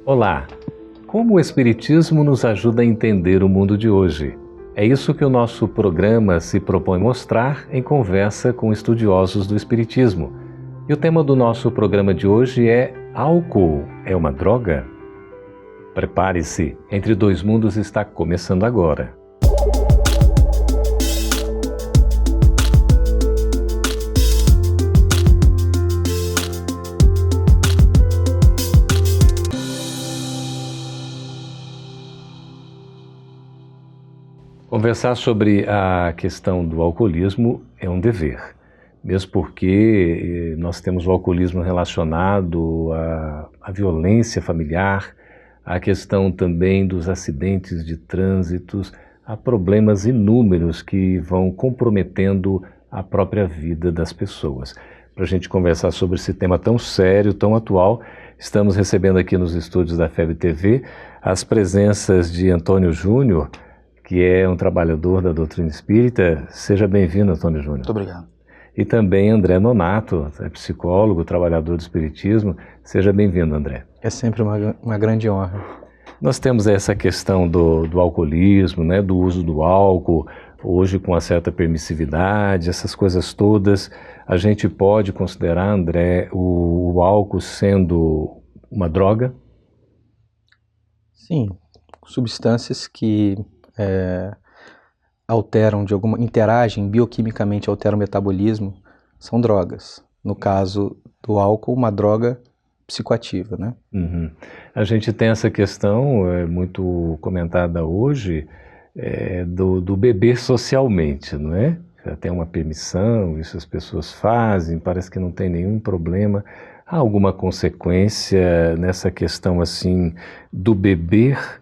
Olá! Como o Espiritismo nos ajuda a entender o mundo de hoje? É isso que o nosso programa se propõe mostrar em conversa com estudiosos do Espiritismo. E o tema do nosso programa de hoje é: álcool é uma droga? Prepare-se, Entre Dois Mundos está começando agora. Conversar sobre a questão do alcoolismo é um dever, mesmo porque nós temos o alcoolismo relacionado à violência familiar, à questão também dos acidentes de trânsito, a problemas inúmeros que vão comprometendo a própria vida das pessoas. Para a gente conversar sobre esse tema tão sério, tão atual, estamos recebendo aqui nos estúdios da FEB TV as presenças de Antônio Júnior, que é um trabalhador da doutrina espírita. Seja bem-vindo, Antônio Júnior. Muito obrigado. E também André Nonato, é psicólogo, trabalhador do espiritismo. Seja bem-vindo, André. É sempre uma grande honra. Nós temos essa questão do alcoolismo, né, do uso do álcool, hoje com uma certa permissividade, essas coisas todas. A gente pode considerar, André, o álcool sendo uma droga? Sim, substâncias que interagem bioquimicamente, alteram o metabolismo, são drogas. No caso do álcool, uma droga psicoativa, né? Uhum. A gente tem essa questão muito comentada hoje do beber socialmente, não é? Já tem uma permissão, isso as pessoas fazem, parece que não tem nenhum problema. Há alguma consequência nessa questão assim do beber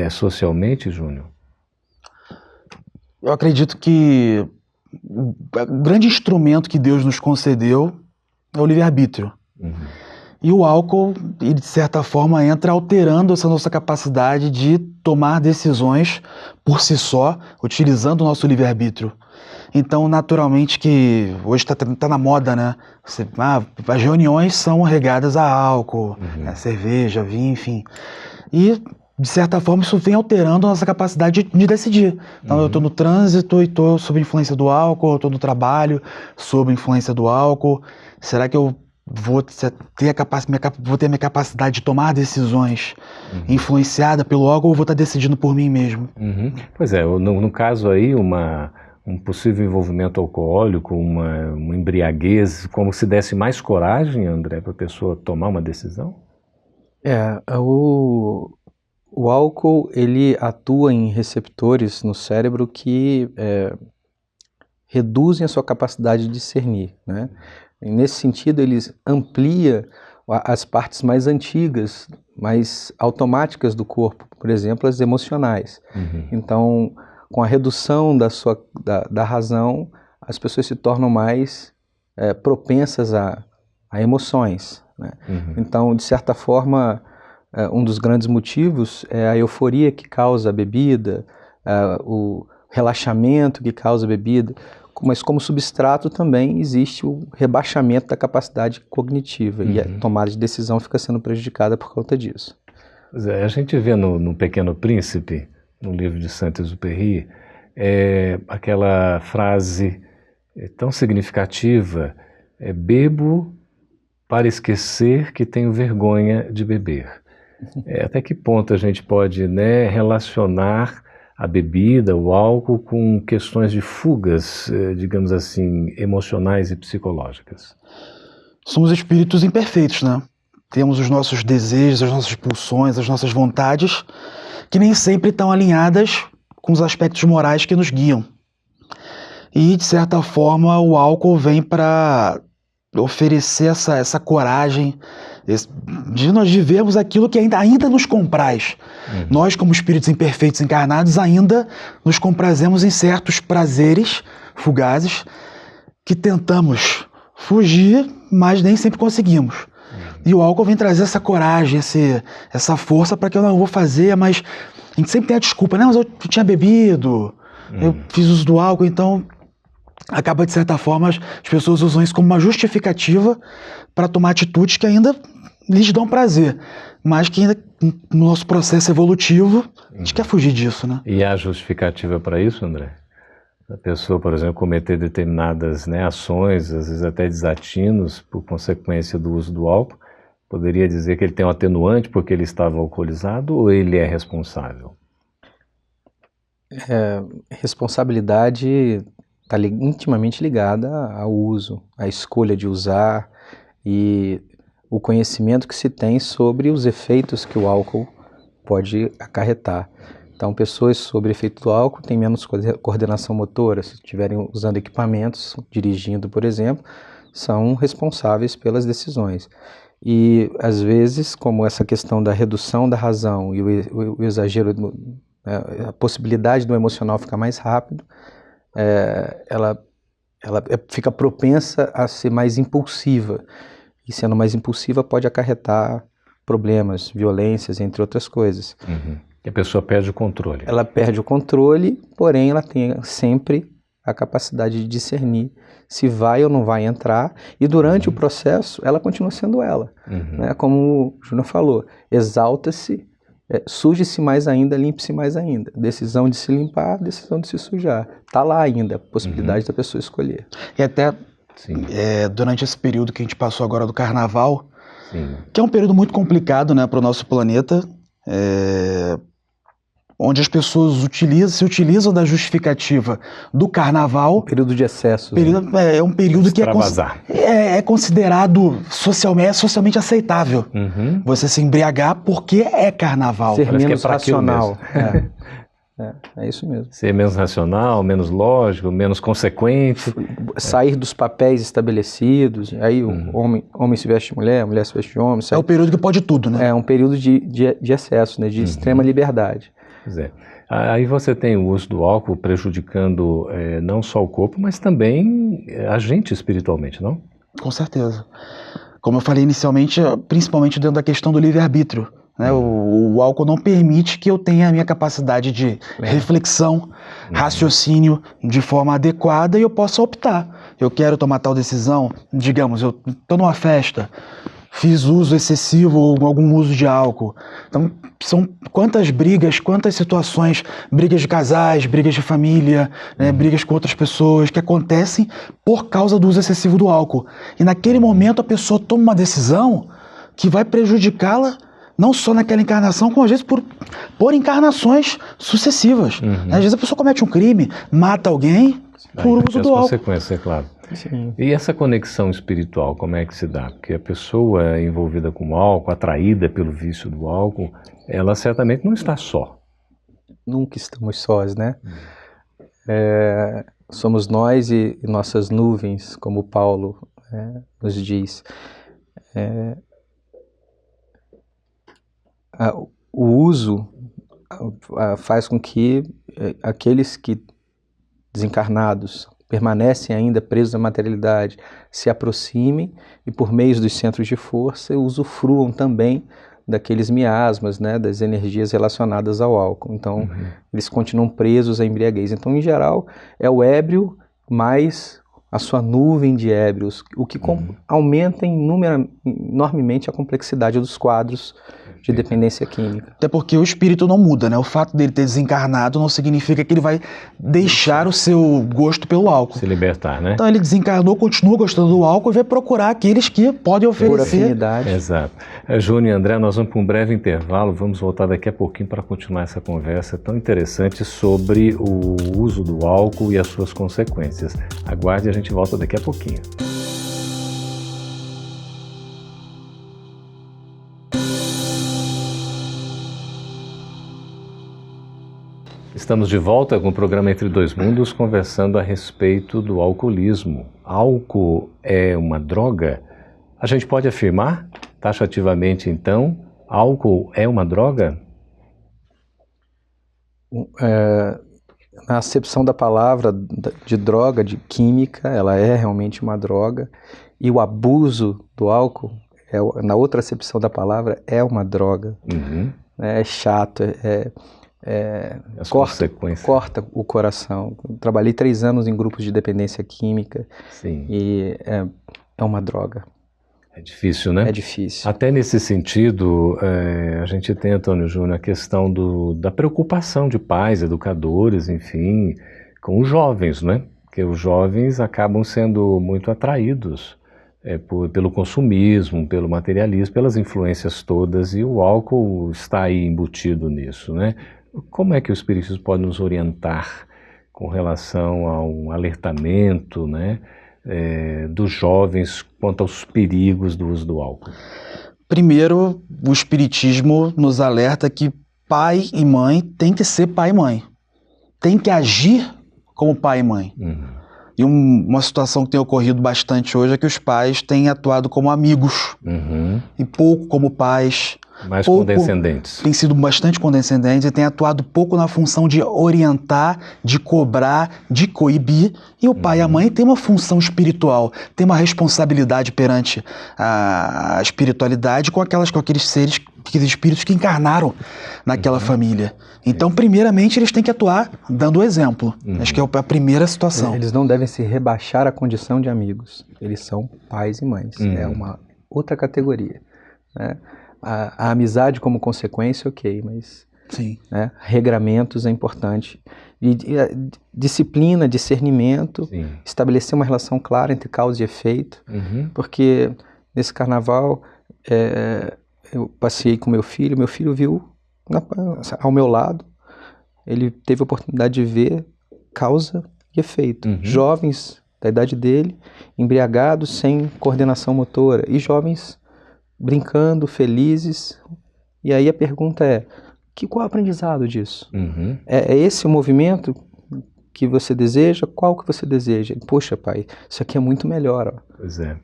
socialmente, Júnior? Eu acredito que o grande instrumento que Deus nos concedeu é o livre-arbítrio. Uhum. E o álcool, ele, de certa forma, entra alterando essa nossa capacidade de tomar decisões por si só, utilizando o nosso livre-arbítrio. Então, naturalmente que hoje tá na moda, né? As reuniões são regadas a álcool, cerveja, vinho, enfim. E, de certa forma, isso vem alterando a nossa capacidade de decidir. Então, eu estou no trânsito e estou sob influência do álcool, eu estou no trabalho sob influência do álcool. Será que eu vou ter minha capacidade de tomar decisões influenciada pelo álcool, ou vou estar decidindo por mim mesmo? Pois é, no caso aí, um possível envolvimento alcoólico, uma embriaguez, como se desse mais coragem, André, para a pessoa tomar uma decisão? O álcool, ele atua em receptores no cérebro que reduzem a sua capacidade de discernir, né? E nesse sentido, eles ampliam as partes mais antigas, mais automáticas do corpo, por exemplo, as emocionais. Então, com a redução da razão, as pessoas se tornam mais propensas a emoções, né? Então, de certa forma, um dos grandes motivos é a euforia que causa a bebida, o relaxamento que causa a bebida, mas como substrato também existe o rebaixamento da capacidade cognitiva e a tomada de decisão fica sendo prejudicada por conta disso. Pois é, a gente vê no Pequeno Príncipe, no livro de Saint-Exupéry, aquela frase tão significativa: bebo para esquecer que tenho vergonha de beber. Até que ponto a gente pode, né, relacionar a bebida, o álcool, com questões de fugas, digamos assim, emocionais e psicológicas? Somos espíritos imperfeitos, né? Temos os nossos desejos, as nossas pulsões, as nossas vontades, que nem sempre estão alinhadas com os aspectos morais que nos guiam. E, de certa forma, o álcool vem para oferecer essa coragem de nós vivermos aquilo que ainda nos compraz. Nós, como espíritos imperfeitos encarnados, ainda nos comprazemos em certos prazeres fugazes que tentamos fugir, mas nem sempre conseguimos. E o álcool vem trazer essa coragem, essa força para que eu não vou fazer, mas a gente sempre tem a desculpa, né? Mas eu tinha bebido, eu fiz uso do álcool, então acaba, de certa forma, as pessoas usam isso como uma justificativa para tomar atitudes que ainda lhes dão prazer, mas que ainda no nosso processo evolutivo a gente quer fugir disso, né? E há justificativa para isso, André? A pessoa, por exemplo, cometer determinadas, né, ações, às vezes até desatinos, por consequência do uso do álcool, poderia dizer que ele tem um atenuante porque ele estava alcoolizado ou ele é responsável? Responsabilidade está intimamente ligada ao uso, à escolha de usar e o conhecimento que se tem sobre os efeitos que o álcool pode acarretar. Então, pessoas sob efeito do álcool têm menos coordenação motora, se estiverem usando equipamentos, dirigindo, por exemplo, são responsáveis pelas decisões. E, às vezes, como essa questão da redução da razão e o exagero, a possibilidade do emocional ficar mais rápido, ela fica propensa a ser mais impulsiva. E, sendo mais impulsiva, pode acarretar problemas, violências, entre outras coisas. E a pessoa perde o controle. Ela perde o controle, porém ela tem sempre a capacidade de discernir se vai ou não vai entrar, e durante o processo ela continua sendo ela. Né? Como o Júnior falou, exalta-se, suje-se mais ainda, limpe-se mais ainda. Decisão de se limpar, decisão de se sujar. Está lá ainda a possibilidade da pessoa escolher. E até durante esse período que a gente passou agora do carnaval, Sim. que é um período muito complicado, né, para o nosso planeta, onde as pessoas se utilizam da justificativa do carnaval. Período de excesso. É um período que é considerado socialmente aceitável. Você se embriagar porque é carnaval. Ser menos racional. É isso mesmo. Ser menos racional, menos lógico, menos consequente. Sair dos papéis estabelecidos. Aí o homem se veste de mulher, a mulher se veste de homem. É o período que pode tudo, né? É um período de excesso, né? De extrema liberdade. Pois é. Aí você tem o uso do álcool prejudicando não só o corpo, mas também a gente espiritualmente, não? Com certeza. Como eu falei inicialmente, principalmente dentro da questão do livre-arbítrio. Né? O álcool não permite que eu tenha a minha capacidade de reflexão, raciocínio de forma adequada e eu possa optar. Eu quero tomar tal decisão, digamos, eu estou numa festa, fiz uso excessivo ou algum uso de álcool. Então, são quantas brigas, quantas situações, brigas de casais, brigas de família, né, brigas com outras pessoas que acontecem por causa do uso excessivo do álcool. E naquele momento a pessoa toma uma decisão que vai prejudicá-la não só naquela encarnação, como às vezes por encarnações sucessivas. Às vezes a pessoa comete um crime, mata alguém por uso do álcool. Consequências, é claro. Sim. E essa conexão espiritual, como é que se dá? Porque a pessoa envolvida com o álcool, atraída pelo vício do álcool, ela certamente não está só. Nunca estamos sós, né? Somos nós e nossas nuvens, como Paulo nos diz. O uso faz com que aqueles que desencarnados permanecem ainda presos à materialidade se aproximem e por meio dos centros de força usufruam também daqueles miasmas, né, das energias relacionadas ao álcool. Então eles continuam presos à embriaguez. Então, em geral, é o ébrio mais a sua nuvem de ébrios, o que aumenta enormemente a complexidade dos quadros de dependência química. Até porque o espírito não muda, né? O fato dele ter desencarnado não significa que ele vai deixar o seu gosto pelo álcool. Se libertar, né? Então ele desencarnou, continua gostando do álcool e vai procurar aqueles que podem oferecer. Por afinidade. Exato. Júnior e André, nós vamos para um breve intervalo, vamos voltar daqui a pouquinho para continuar essa conversa tão interessante sobre o uso do álcool e as suas consequências. Aguarde, a gente volta daqui a pouquinho. Estamos de volta com o programa Entre Dois Mundos, conversando a respeito do alcoolismo. Álcool é uma droga? A gente pode afirmar, taxativamente então, álcool é uma droga? Na acepção da palavra de droga, de química, ela é realmente uma droga. E o abuso do álcool, na outra acepção da palavra, é uma droga. É chato, corta o coração. Trabalhei 3 anos em grupos de dependência química. Sim. E é uma droga. É difícil, né? É difícil. Até nesse sentido, a gente tem, Antônio Júnior, a questão da preocupação de pais, educadores, enfim, com os jovens, né? Porque os jovens acabam sendo muito atraídos pelo consumismo, pelo materialismo, pelas influências todas, e o álcool está aí embutido nisso, né? Como é que o Espiritismo pode nos orientar com relação a um alertamento, né, dos jovens quanto aos perigos do uso do álcool? Primeiro, o Espiritismo nos alerta que pai e mãe tem que ser pai e mãe. Tem que agir como pai e mãe. E uma situação que tem ocorrido bastante hoje é que os pais têm atuado como amigos e pouco como pais. Mais condescendentes. Têm sido bastante condescendentes e têm atuado pouco na função de orientar, de cobrar, de coibir. E o pai e a mãe têm uma função espiritual, têm uma responsabilidade perante a espiritualidade com aqueles seres, aqueles espíritos que encarnaram naquela família. Então, primeiramente, eles têm que atuar dando o exemplo. Acho que é a primeira situação. Eles não devem se rebaixar à condição de amigos. Eles são pais e mães. É uma outra categoria, né? A amizade como consequência, ok, mas Sim. Né, regramentos é importante. Disciplina, discernimento, Sim. estabelecer uma relação clara entre causa e efeito, porque nesse carnaval eu passei com meu filho viu ao meu lado, ele teve a oportunidade de ver causa e efeito. Jovens da idade dele, embriagados, sem coordenação motora, e jovens brincando, felizes. E aí a pergunta é, qual é o aprendizado disso? É esse o movimento que você deseja? Qual que você deseja? Poxa, pai, isso aqui é muito melhor. Ó. Pois é.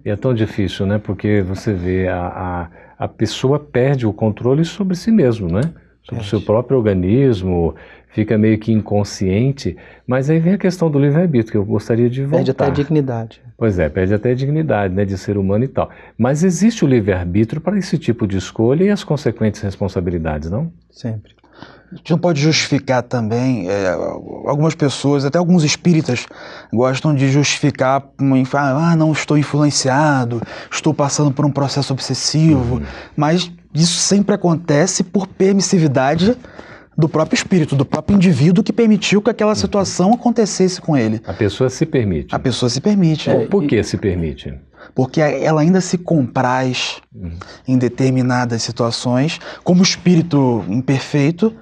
E é tão difícil, né? Porque você vê, a pessoa perde o controle sobre si mesmo, né? Sobre o seu próprio organismo, fica meio que inconsciente, mas aí vem a questão do livre-arbítrio, que eu gostaria de voltar. Perde até a dignidade. Pois é, perde até a dignidade, né, de ser humano e tal. Mas existe o livre-arbítrio para esse tipo de escolha e as consequentes responsabilidades, não? Sempre. A gente não pode justificar também, algumas pessoas, até alguns espíritas, gostam de justificar, não, estou influenciado, estou passando por um processo obsessivo, mas isso sempre acontece por permissividade do próprio espírito, do próprio indivíduo que permitiu que aquela situação acontecesse com ele. A pessoa se permite. A pessoa se permite. Por que se permite? Porque ela ainda se compraz em determinadas situações como espírito imperfeito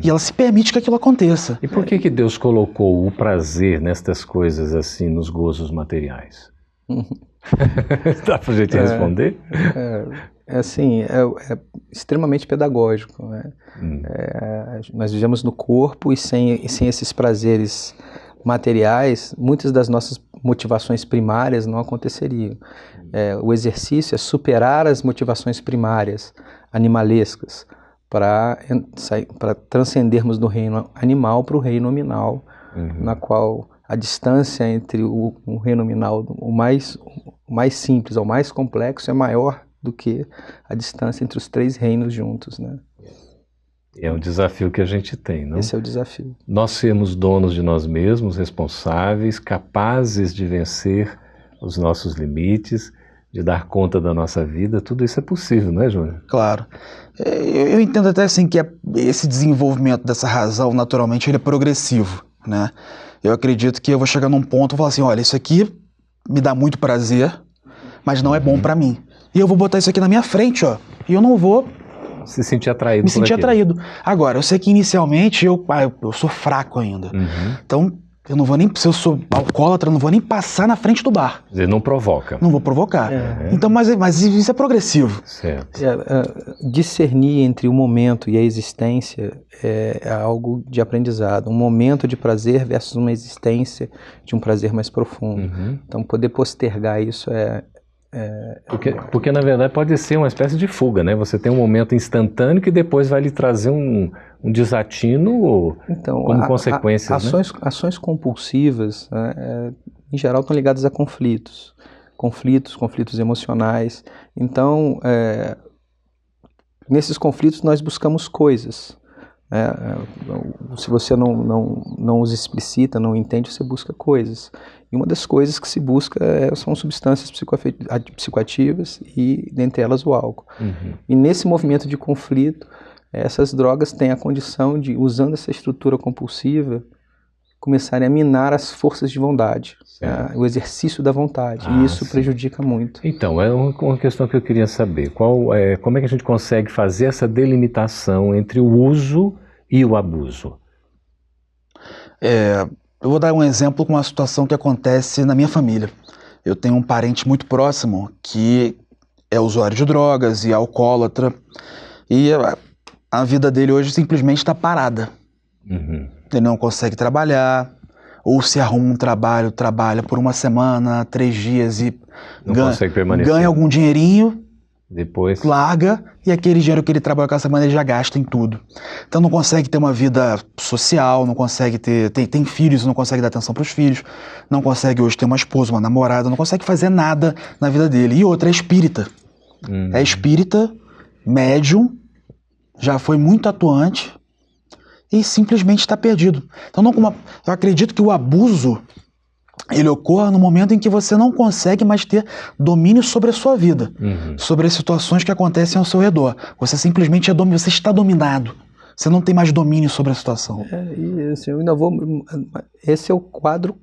e ela se permite que aquilo aconteça. E por que Deus colocou o prazer nestas coisas assim, nos gozos materiais? Dá pra gente responder? É extremamente pedagógico, né? Nós vivemos no corpo e sem esses prazeres materiais, muitas das nossas motivações primárias não aconteceriam. O exercício é superar as motivações primárias, animalescas, para transcendermos do reino animal para o reino nominal, na qual a distância entre o reino nominal, o mais simples ao mais complexo, é maior do que a distância entre os três reinos juntos, né? É um desafio que a gente tem, não? Esse é o desafio. Nós sermos donos de nós mesmos, responsáveis, capazes de vencer os nossos limites, de dar conta da nossa vida, tudo isso é possível, não é, Júnior? Claro. Eu entendo até assim que esse desenvolvimento dessa razão, naturalmente, ele é progressivo, né? Eu acredito que eu vou chegar num ponto e falar assim, olha, isso aqui me dá muito prazer, mas não é bom pra mim. E eu vou botar isso aqui na minha frente, ó, e eu não vou se sentir atraído. Me sentir atraído. Agora, eu sei que inicialmente eu sou fraco ainda. Então, eu não vou nem, se eu sou alcoólatra, eu não vou nem passar na frente do bar. Quer dizer, não provoca. Não vou provocar. Então, mas isso é progressivo. Certo. Discernir entre o momento e a existência é algo de aprendizado. Um momento de prazer versus uma existência de um prazer mais profundo. Então, poder postergar isso Porque na verdade pode ser uma espécie de fuga, né? Você tem um momento instantâneo que depois vai lhe trazer um desatino como consequência. Ações compulsivas, né, em geral, estão ligadas a conflitos emocionais. Então, nesses conflitos nós buscamos coisas. Se você não os explicita, não entende, você busca coisas. E uma das coisas que se busca são substâncias psicoativas e, dentre elas, o álcool. E nesse movimento de conflito, essas drogas têm a condição de, usando essa estrutura compulsiva, começarem a minar as forças de vontade, o exercício da vontade, e isso prejudica muito. Então, é uma questão que eu queria saber, como é que a gente consegue fazer essa delimitação entre o uso e o abuso? Eu vou dar um exemplo com uma situação que acontece na minha família. Eu tenho um parente muito próximo que é usuário de drogas e alcoólatra, e a vida dele hoje simplesmente está parada. Ele não consegue trabalhar, ou se arruma um trabalho, trabalha por uma semana, 3 dias e consegue permanecer. Ganha algum dinheirinho, depois larga, e aquele dinheiro que ele trabalha aquela semana ele já gasta em tudo. Então não consegue ter uma vida social, não consegue tem filhos, não consegue dar atenção para os filhos, não consegue hoje ter uma esposa, uma namorada, não consegue fazer nada na vida dele. E outra é espírita. É espírita, médium, já foi muito atuante, e simplesmente está perdido. Então, eu acredito que o abuso ele ocorre no momento em que você não consegue mais ter domínio sobre a sua vida, sobre as situações que acontecem ao seu redor. Você simplesmente você está dominado. Você não tem mais domínio sobre a situação. Eu ainda esse é o quadro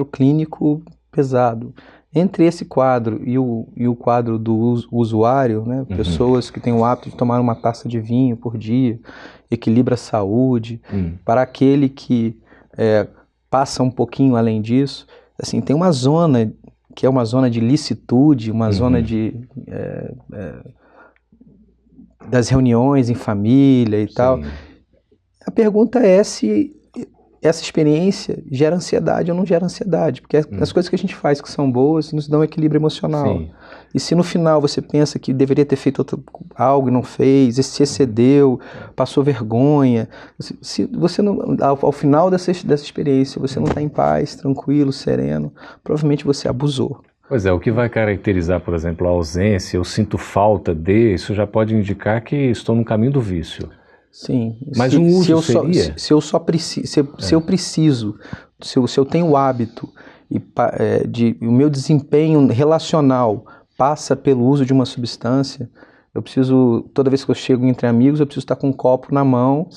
clínico pesado. Entre esse quadro e o quadro do usuário, né, pessoas que têm o hábito de tomar uma taça de vinho por dia, equilibra a saúde, para aquele que passa um pouquinho além disso, assim, tem uma zona que é uma zona de licitude, uma zona das reuniões em família e tal. A pergunta é se essa experiência gera ansiedade ou não gera ansiedade, porque as coisas que a gente faz que são boas nos dão equilíbrio emocional. E se no final você pensa que deveria ter feito algo e não fez, se excedeu, passou vergonha, se você não, ao final dessa experiência você não está em paz, tranquilo, sereno, provavelmente você abusou. Pois é, o que vai caracterizar, por exemplo, a ausência, eu sinto falta isso já pode indicar que estou no caminho do vício. Sim. Mas um uso seria? Se eu preciso, se eu tenho o hábito o meu desempenho relacional passa pelo uso de uma substância, eu preciso, toda vez que eu chego entre amigos, eu preciso estar com um copo na mão.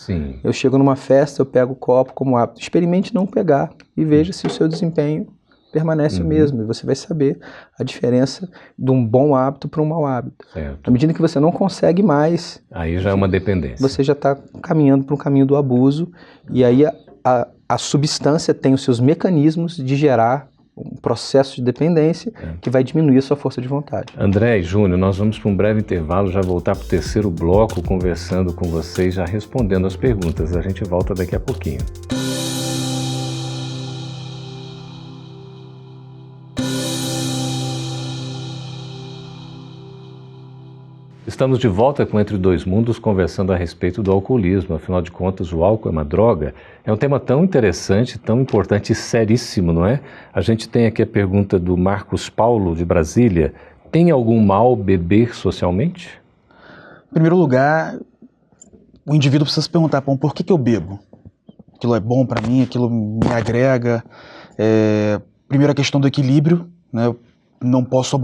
Eu chego numa festa, eu pego o copo como hábito. Experimente não pegar e veja se o seu desempenho permanece o mesmo, e você vai saber a diferença de um bom hábito para um mau hábito. À medida que você não consegue mais, aí já é uma dependência. Você já está caminhando para um caminho do abuso, e aí a substância tem os seus mecanismos de gerar um processo de dependência que vai diminuir a sua força de vontade. André e Júnior, nós vamos para um breve intervalo, já voltar para o terceiro bloco, conversando com vocês, já respondendo as perguntas. A gente volta daqui a pouquinho. Estamos de volta com Entre Dois Mundos, conversando a respeito do alcoolismo. Afinal de contas, o álcool é uma droga. É um tema tão interessante, tão importante e seríssimo, não é? A gente tem aqui a pergunta do Marcos Paulo, de Brasília. Tem algum mal beber socialmente? Em primeiro lugar, o indivíduo precisa se perguntar, por que eu bebo? Aquilo é bom para mim, aquilo me agrega. Primeiro a questão do equilíbrio, né? Não posso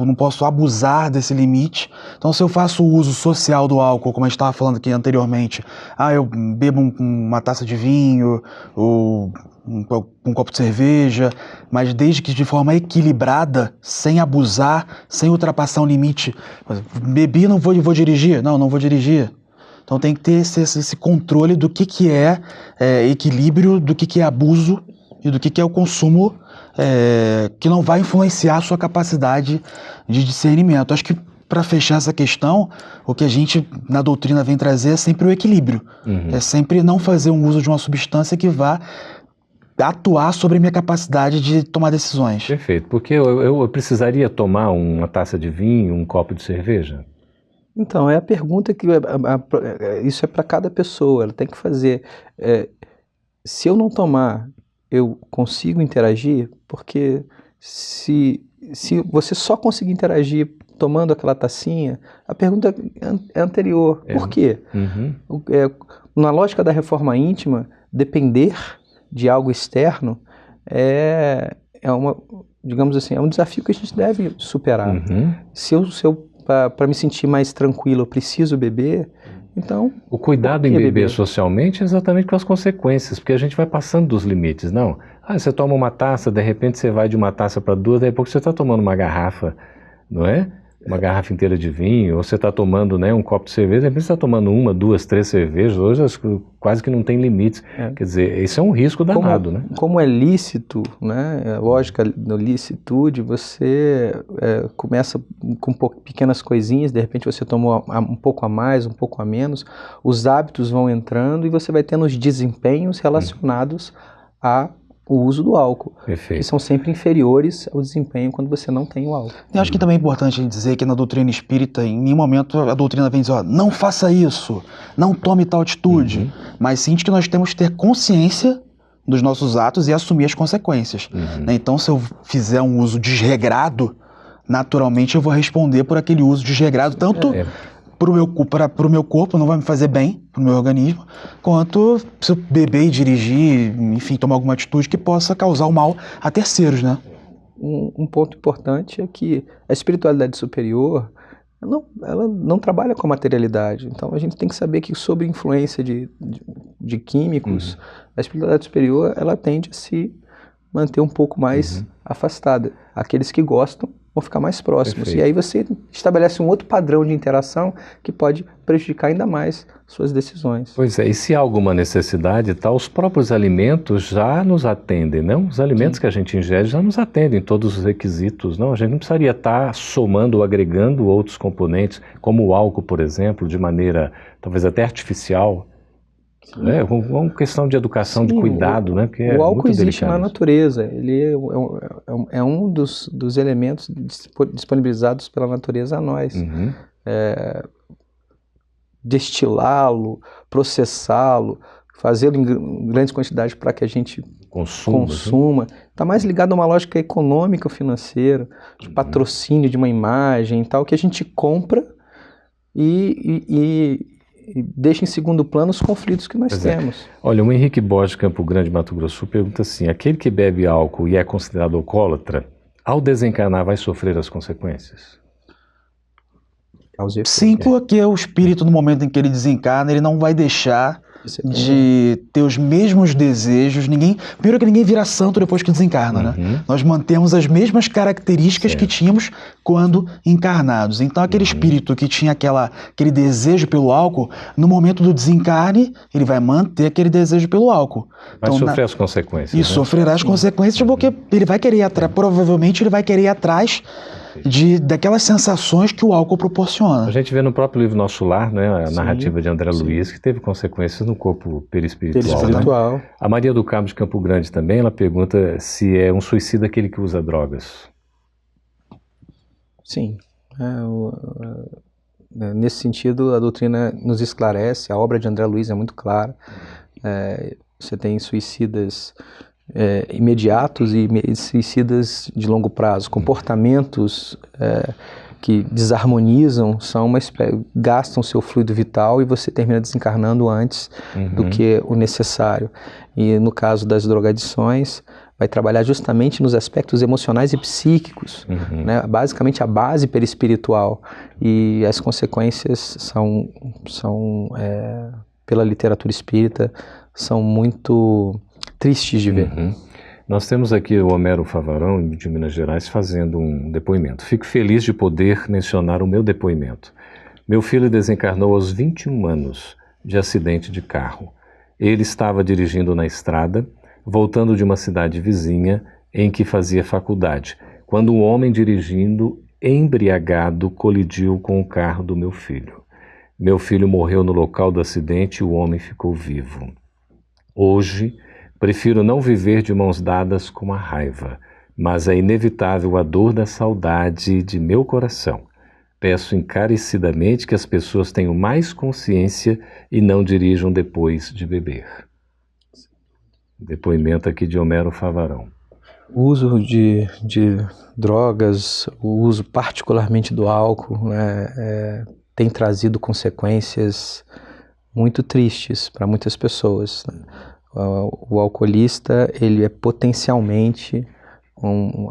abusar desse limite. Então, se eu faço o uso social do álcool, como a gente estava falando aqui anteriormente, eu bebo uma taça de vinho, ou um copo de cerveja, mas desde que de forma equilibrada, sem abusar, sem ultrapassar um limite. Bebi, não vou dirigir? Não vou dirigir. Então tem que ter esse controle do que é equilíbrio, do que é abuso e do que é o consumo que não vai influenciar a sua capacidade de discernimento. Acho que para fechar essa questão, o que a gente na doutrina vem trazer é sempre o equilíbrio. É sempre não fazer um uso de uma substância que vá atuar sobre a minha capacidade de tomar decisões. Perfeito, porque eu precisaria tomar uma taça de vinho, um copo de cerveja? Então, é a pergunta que isso é para cada pessoa, ela tem que fazer. Se eu não tomar, eu consigo interagir? Porque se você só conseguir interagir tomando aquela tacinha, a pergunta é anterior. Por quê? Na lógica da reforma íntima, depender de algo externo digamos assim, é um desafio que a gente deve superar. Se eu para me sentir mais tranquilo, eu preciso beber, então... O cuidado em beber socialmente é exatamente com as consequências, porque a gente vai passando dos limites, não? Você toma uma taça, de repente você vai de uma taça para duas, daí a pouco você está tomando uma garrafa, não é? Uma garrafa inteira de vinho, ou você está tomando, né, um copo de cerveja, de repente você está tomando 1, 2, 3 cervejas, hoje quase que não tem limites. Quer dizer, isso é um risco danado, né? Como é lícito, né, a lógica da licitude, você começa com pequenas coisinhas, de repente você tomou um pouco a mais, um pouco a menos, os hábitos vão entrando e você vai tendo os desempenhos relacionados o uso do álcool, Perfeito. Que são sempre inferiores ao desempenho quando você não tem o álcool. Eu acho que também é importante dizer que na doutrina espírita, em nenhum momento a doutrina vem dizer, não faça isso, não tome tal atitude, mas sim que nós temos que ter consciência dos nossos atos e assumir as consequências. Então, se eu fizer um uso desregrado, naturalmente eu vou responder por aquele uso desregrado, tanto para o meu corpo, não vai me fazer bem, para o meu organismo, quanto se eu beber e dirigir, enfim, tomar alguma atitude que possa causar o mal a terceiros, né? Um ponto importante é que a espiritualidade superior, ela não trabalha com a materialidade. Então a gente tem que saber que sob influência de químicos, a espiritualidade superior, ela tende a se manter um pouco mais afastada. Aqueles que gostam vão ficar mais próximos. Perfeito. E aí você estabelece um outro padrão de interação que pode prejudicar ainda mais suas decisões. Pois é, e se há alguma necessidade, os próprios alimentos já nos atendem, não? Os alimentos que a gente ingere já nos atendem, todos os requisitos, não? A gente não precisaria estar somando ou agregando outros componentes, como o álcool, por exemplo, de maneira talvez até artificial. É uma questão de educação, de cuidado, né? Porque o álcool muito existe delicado. na natureza, ele é um dos elementos disponibilizados pela natureza a nós. Destilá-lo, processá-lo, fazê-lo em grandes quantidades para que a gente consuma. Está mais ligado a uma lógica econômica ou financeira, de patrocínio de uma imagem e tal, que a gente compra e deixa em segundo plano os conflitos que nós temos. Olha, o Henrique Borges de Campo Grande, Mato Grosso, pergunta assim, aquele que bebe álcool e é considerado alcoólatra, ao desencarnar vai sofrer as consequências? Sim, porque o espírito, no momento em que ele desencarna, ele não vai deixar de ter os mesmos desejos. Primeiro que ninguém vira santo depois que desencarna, né? Nós mantemos as mesmas características que tínhamos quando encarnados. Então aquele espírito que tinha aquele desejo pelo álcool, no momento do desencarne, ele vai manter aquele desejo pelo álcool. Vai sofrer as consequências. E sofrerá as consequências porque ele vai querer ir atrás, provavelmente ele vai querer ir atrás daquelas sensações que o álcool proporciona. A gente vê no próprio livro Nosso Lar, né, a narrativa de André Luiz, que teve consequências no corpo perispiritual. Né? A Maria do Carmo de Campo Grande também, ela pergunta se é um suicida aquele que usa drogas. Sim. Nesse sentido, a doutrina nos esclarece, a obra de André Luiz é muito clara. Você tem suicidas imediatos e suicidas de longo prazo, comportamentos que desarmonizam, gastam seu fluido vital e você termina desencarnando antes do que o necessário. E no caso das drogadições, vai trabalhar justamente nos aspectos emocionais e psíquicos, né? Basicamente a base perispiritual, e as consequências são pela literatura espírita, são muito tristes de ver. Nós temos aqui o Homero Favarão, de Minas Gerais, fazendo um depoimento. Fico feliz de poder mencionar o meu depoimento. Meu filho desencarnou aos 21 anos de acidente de carro. Ele estava dirigindo na estrada, voltando de uma cidade vizinha em que fazia faculdade, quando um homem dirigindo embriagado colidiu com o carro do meu filho. Meu filho morreu no local do acidente e o homem ficou vivo. Hoje, prefiro não viver de mãos dadas com a raiva, mas é inevitável a dor da saudade de meu coração. Peço encarecidamente que as pessoas tenham mais consciência e não dirijam depois de beber. Depoimento aqui de Homero Favarão. O uso de drogas, o uso particularmente do álcool, né, tem trazido consequências muito tristes para muitas pessoas. O alcoolista, ele é potencialmente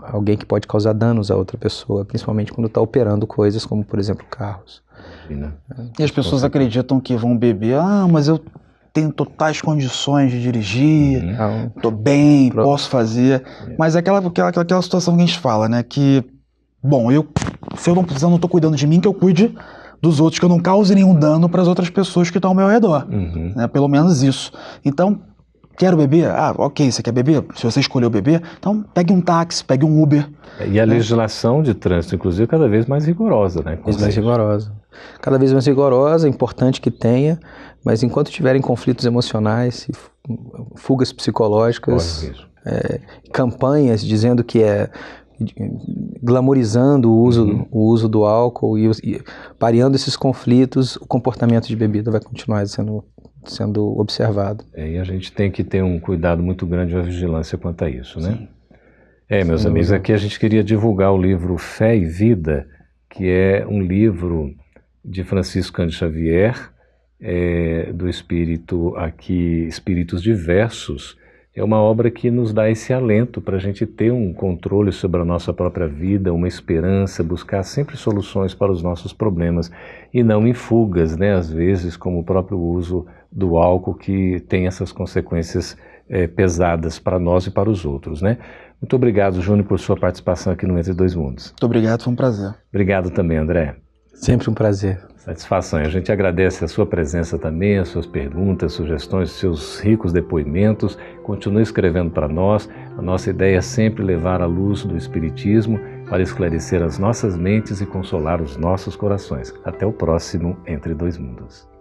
alguém que pode causar danos a outra pessoa, principalmente quando está operando coisas como, por exemplo, carros. E as pessoas acreditam que vão beber, mas eu tenho totais condições de dirigir, tô bem, posso fazer. Mas é aquela situação que a gente fala, né? Que, bom, se eu não tô cuidando de mim, que eu cuide dos outros, que eu não cause nenhum dano para as outras pessoas que estão ao meu redor. Né? Pelo menos isso. Então, quero beber? Ok, você quer beber? Se você escolheu beber, então pegue um táxi, pegue um Uber. E a legislação de trânsito, inclusive, cada vez mais rigorosa, né? Cada vez mais rigorosa, é importante que tenha, mas enquanto tiverem conflitos emocionais, fugas psicológicas, campanhas dizendo que glamorizando o uso do álcool e pareando esses conflitos, o comportamento de bebida vai continuar sendo observado. E a gente tem que ter um cuidado muito grande, uma vigilância quanto a isso, né? Meus amigos, aqui a gente queria divulgar o livro Fé e Vida, que é um livro de Francisco Cândido Xavier, do espírito aqui, Espíritos Diversos. É uma obra que nos dá esse alento para a gente ter um controle sobre a nossa própria vida, uma esperança, buscar sempre soluções para os nossos problemas e não em fugas, né? Às vezes, como o próprio uso do álcool, que tem essas consequências pesadas para nós e para os outros, né? Muito obrigado, Júnior, por sua participação aqui no Entre Dois Mundos. Muito obrigado, foi um prazer. Obrigado também, André. Sempre um prazer. Satisfação. A gente agradece a sua presença também, as suas perguntas, sugestões, seus ricos depoimentos. Continue escrevendo para nós. A nossa ideia é sempre levar a luz do Espiritismo para esclarecer as nossas mentes e consolar os nossos corações. Até o próximo Entre Dois Mundos.